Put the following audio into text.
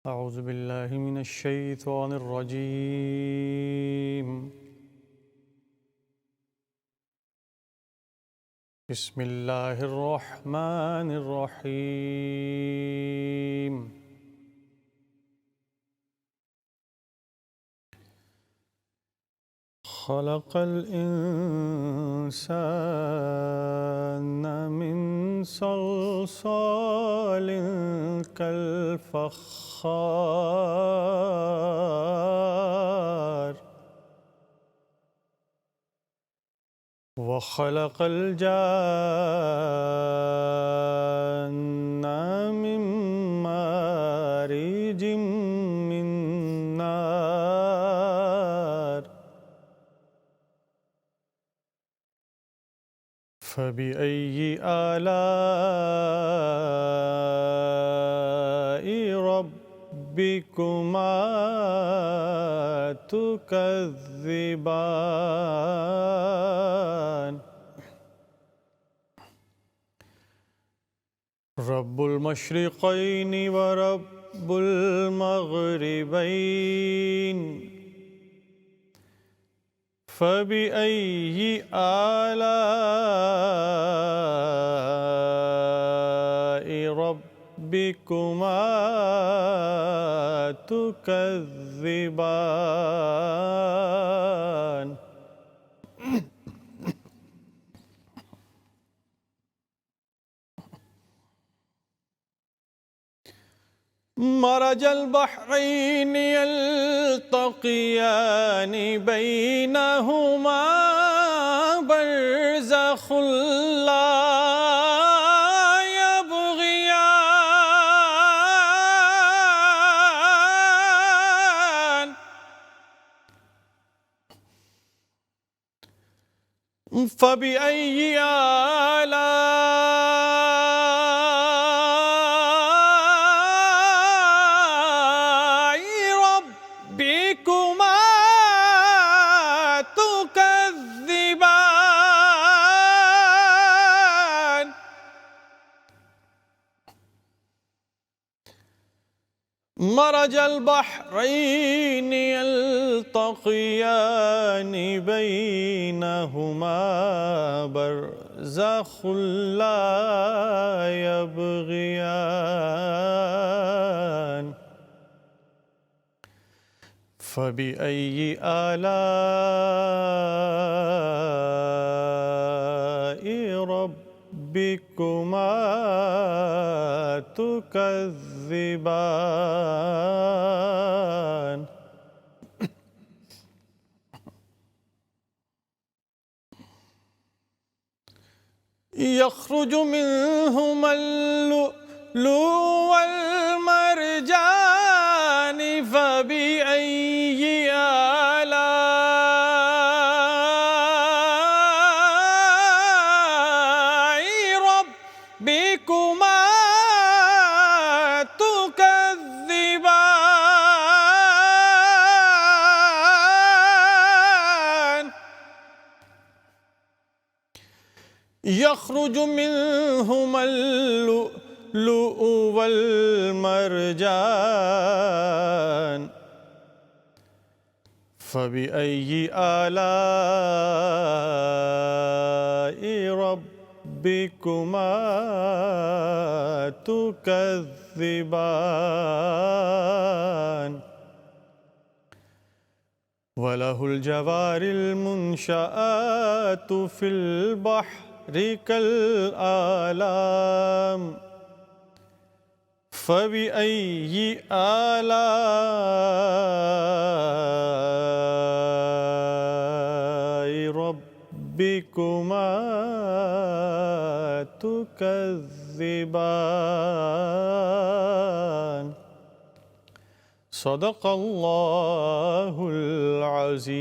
أعوذ بالله من الشيطان الرجيم. بسم الله الرحمن الرحيم. خلق الإنسان من صلصال كالفخار وخلق الجان من مارج من نار فبأي آلاء ربكما تكذبان رب المشرقين ورب المغربين فبأي آلاء ربكما تكذبان مرج البحرين يلتقيان بينهما برزخ لا يبغيان فبأي آلاء ربكما تكذبان مرج البحرين يلتقيان بينهما برزخ لا يبغيان فبأي آلاء ربكما تكذبان يخرج منهما اللؤلؤ والمرجان فبأي آلاء ربكما تكذبان يخرج منهما اللؤلؤ والمرجان فبأي آلاء ربكما تكذبان وله الجوار المنشآت في البحر كالأعلام فبأي آلاء ربكما تكذبان صدق الله العظيم.